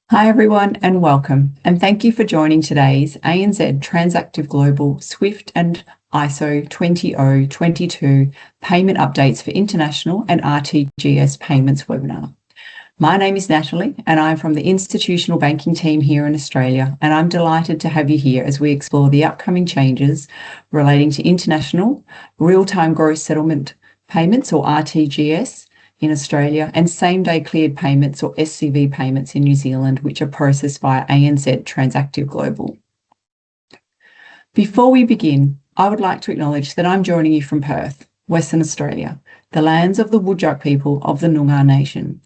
Hi everyone and welcome, and thank you for joining today's ANZ Transactive Global SWIFT and ISO 20022 Payment Updates for International and RTGS Payments webinar. My name is Natalie and I'm from the Institutional Banking team here in Australia, and I'm delighted to have you here as we explore the upcoming changes relating to international real-time gross settlement payments or RTGS in Australia and same-day cleared payments or SCV payments in New Zealand, which are processed via ANZ Transactive Global. Before we begin, I would like to acknowledge that I'm joining you from Perth, Western Australia, the lands of the Whadjuk people of the Noongar Nation.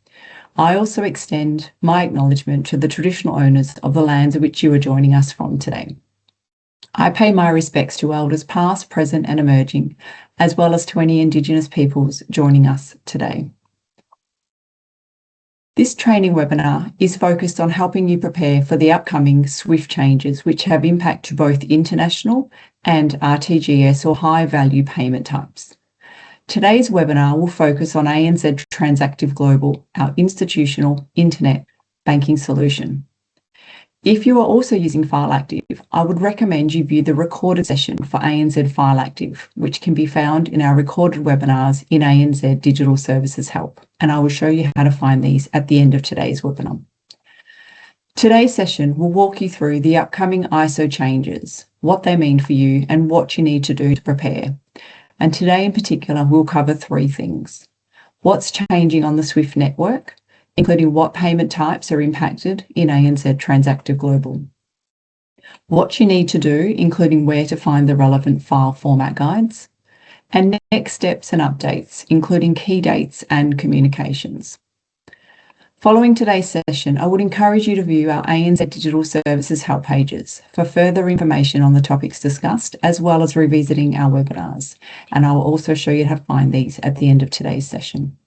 I also extend my acknowledgement to the traditional owners of the lands in which you are joining us from today. I pay my respects to elders past, present and emerging, as well as to any Indigenous peoples joining us today. This training webinar is focused on helping you prepare for the upcoming SWIFT changes, which have impact to both international and RTGS or high-value payment types. Today's webinar will focus on ANZ Transactive Global, our institutional internet banking solution. If you are also using File Active, I would recommend you view the recorded session for ANZ File Active, which can be found in our recorded webinars in ANZ Digital Services Help, and I will show you how to find these at the end of today's webinar. Today's session will walk you through the upcoming ISO changes, what they mean for you, and what you need to do to prepare. And today in particular, we'll cover three things: what's changing on the SWIFT network, including what payment types are impacted in ANZ Transactive Global, what you need to do, including where to find the relevant file format guides, and next steps and updates, including key dates and communications. Following today's session, I would encourage you to view our ANZ Digital Services help pages for further information on the topics discussed, as well as revisiting our webinars, and I will also show you how to find these at the end of today's session.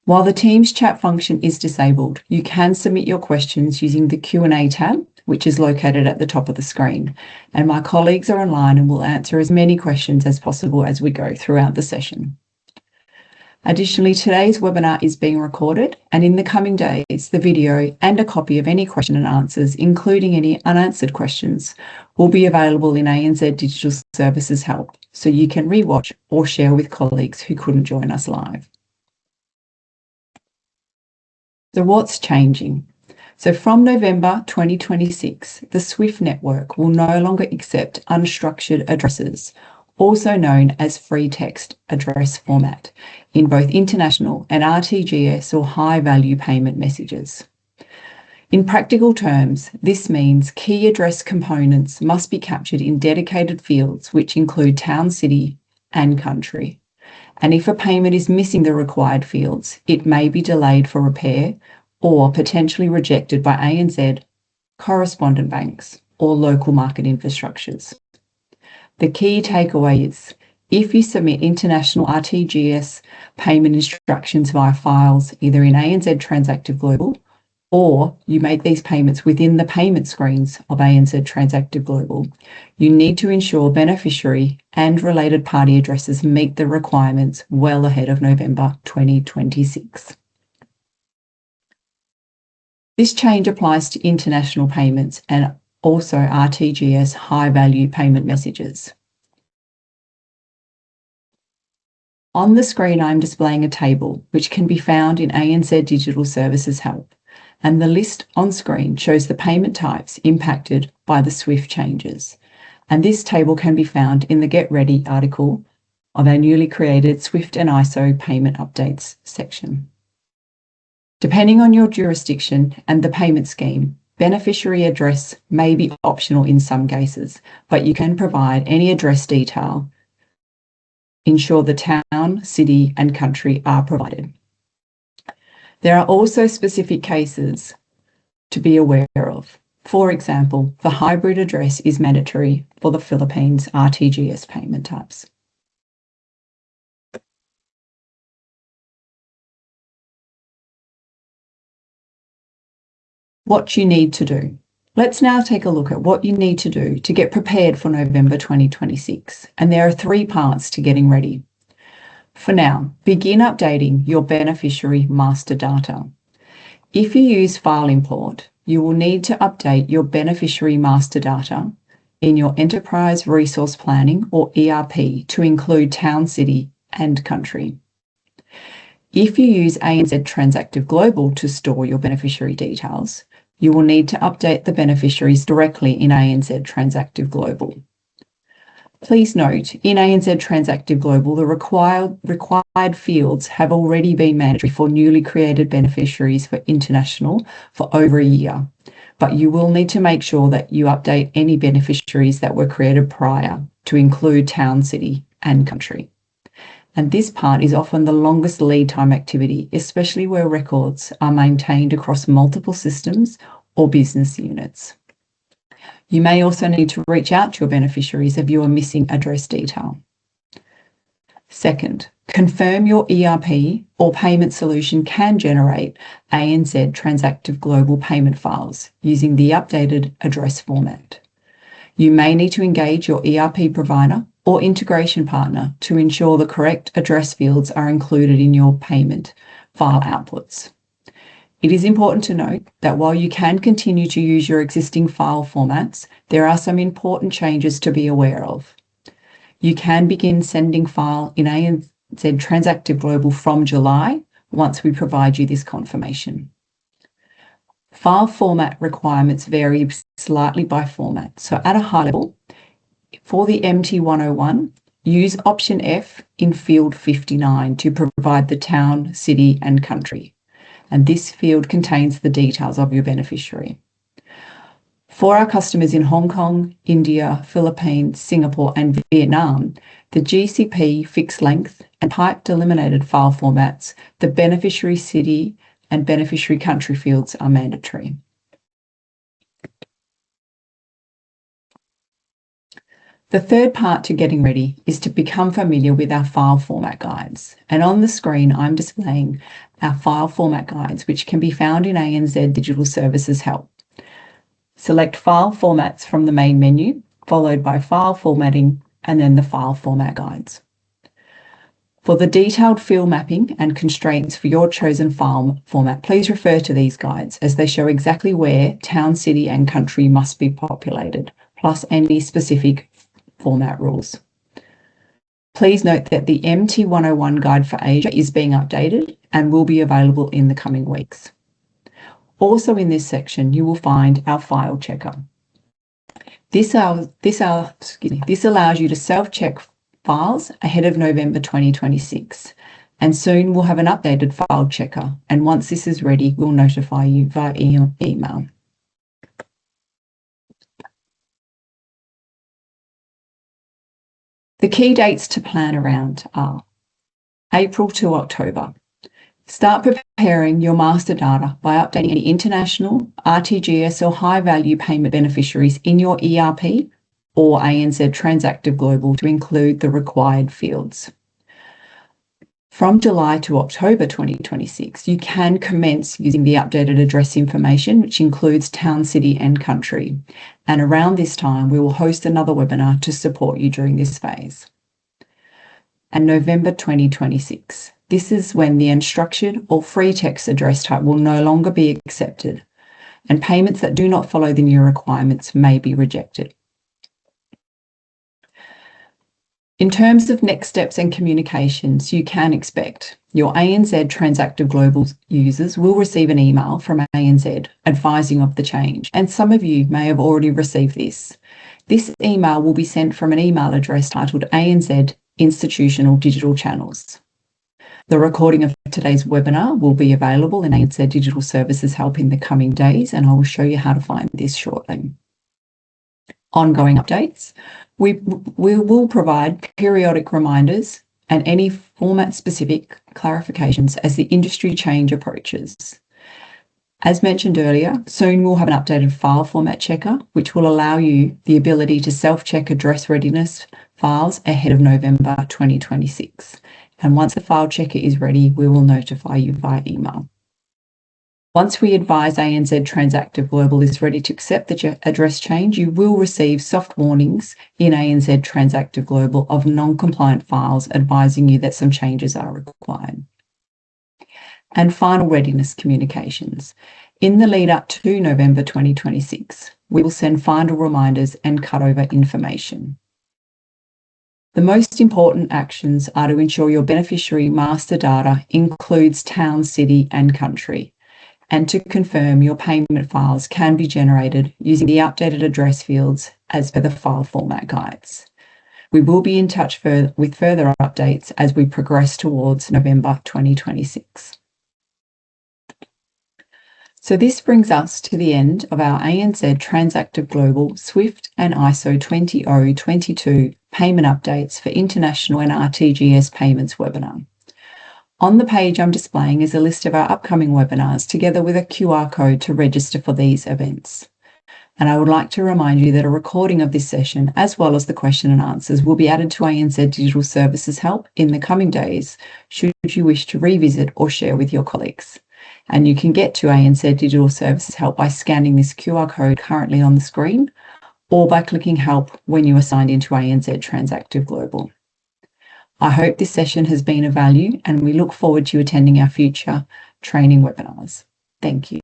While the Teams chat function is disabled, you can submit your questions using the Q&A tab, which is located at the top of the screen, and my colleagues are online and will answer as many questions as possible as we go throughout the session. Additionally, today's webinar is being recorded, and in the coming days, the video and a copy of any question and answers, including any unanswered questions, will be available in ANZ Digital Services Help, so you can rewatch or share with colleagues who couldn't join us live. So what's changing? So from November 2026, the SWIFT network will no longer accept unstructured addresses, also known as free text address format, in both international and RTGS or high-value payment messages. In practical terms, this means key address components must be captured in dedicated fields, which include town, city, and country. And if a payment is missing the required fields, it may be delayed for repair or potentially rejected by ANZ, correspondent banks, or local market infrastructures. The key takeaway is, if you submit international RTGS payment instructions via files, either in ANZ Transactive Global, or you make these payments within the payment screens of ANZ Transactive Global, you need to ensure beneficiary and related party addresses meet the requirements well ahead of November 2026. This change applies to international payments and also RTGS high-value payment messages. On the screen, I'm displaying a table which can be found in ANZ Digital Services Help, and the list on screen shows the payment types impacted by the SWIFT changes. And this table can be found in the Get Ready article of our newly created SWIFT and ISO Payment Updates section. Depending on your jurisdiction and the payment scheme, beneficiary address may be optional in some cases, but you can provide any address detail. Ensure the town, city, and country are provided. There are also specific cases to be aware of. For example, the hybrid address is mandatory for the Philippines RTGS payment types. What you need to do. Let's now take a look at what you need to do to get prepared for November 2026. And there are three parts to getting ready. For now, begin updating your beneficiary master data. If you use File Import, you will need to update your beneficiary master data in your Enterprise Resource Planning or ERP to include town, city, and country. If you use ANZ Transactive Global to store your beneficiary details, you will need to update the beneficiaries directly in ANZ Transactive Global. Please note, in ANZ Transactive Global, the required fields have already been mandatory for newly created beneficiaries for international for over a year, but you will need to make sure that you update any beneficiaries that were created prior to include town, city, and country. And this part is often the longest lead time activity, especially where records are maintained across multiple systems or business units. You may also need to reach out to your beneficiaries if you are missing address detail. Second, confirm your ERP or payment solution can generate ANZ Transactive Global payment files using the updated address format. You may need to engage your ERP provider or integration partner to ensure the correct address fields are included in your payment file outputs. It is important to note that while you can continue to use your existing file formats, there are some important changes to be aware of. You can begin sending file in ANZ Transactive Global from July once we provide you this confirmation. File format requirements vary slightly by format. So at a high level, for the MT101, use option F in field 59 to provide the town, city, and country. And this field contains the details of your beneficiary. For our customers in Hong Kong, India, Philippines, Singapore, and Vietnam, the GCP fixed length and pipe delimited file formats, the beneficiary city and beneficiary country fields are mandatory. The third part to getting ready is to become familiar with our file format guides. And on the screen, I'm displaying our file format guides, which can be found in ANZ Digital Services Help. Select File Formats from the main menu, followed by File Formatting, and then the File Format Guides. For the detailed field mapping and constraints for your chosen file format, please refer to these guides as they show exactly where town, city, and country must be populated, plus any specific format rules. Please note that the MT101 guide for Asia is being updated and will be available in the coming weeks. Also in this section, you will find our file checker. This allows you to self-check files ahead of November 2026, and soon we'll have an updated file checker, and once this is ready, we'll notify you via email. The key dates to plan around are April to October. Start preparing your master data by updating any international, RTGS or high-value payment beneficiaries in your ERP or ANZ Transactive Global to include the required fields. From July to October 2026, you can commence using the updated address information, which includes town, city, and country. And around this time, we will host another webinar to support you during this phase. And November 2026. This is when the unstructured or free text address type will no longer be accepted, and payments that do not follow the new requirements may be rejected. In terms of next steps and communications, you can expect your ANZ Transactive Global users will receive an email from ANZ advising of the change, and some of you may have already received this. This email will be sent from an email address titled ANZ Institutional Digital Channels. The recording of today's webinar will be available in ANZ Digital Services Help in the coming days, and I will show you how to find this shortly. Ongoing updates. We will provide periodic reminders and any format-specific clarifications as the industry change approaches. As mentioned earlier, soon we'll have an updated file format checker, which will allow you the ability to self-check address readiness files ahead of November 2026. And once the file checker is ready, we will notify you via email. Once we advise ANZ Transactive Global is ready to accept the address change, you will receive soft warnings in ANZ Transactive Global of non-compliant files advising you that some changes are required. and final readiness communications. In the lead up to November 2026, we will send final reminders and cutover information. The most important actions are to ensure your beneficiary master data includes town, city, and country, and to confirm your payment files can be generated using the updated address fields as per the file format guides. We will be in touch with further updates as we progress towards November 2026. So this brings us to the end of our ANZ Transactive Global SWIFT and ISO 20022 payment updates for International and RTGS payments webinar. On the page I'm displaying is a list of our upcoming webinars together with a QR code to register for these events. And I would like to remind you that a recording of this session, as well as the question and answers, will be added to ANZ Digital Services Help in the coming days, should you wish to revisit or share with your colleagues. And you can get to ANZ Digital Services Help by scanning this QR code currently on the screen, or by clicking Help when you are signed into ANZ Transactive Global. I hope this session has been of value, and we look forward to attending our future training webinars. Thank you.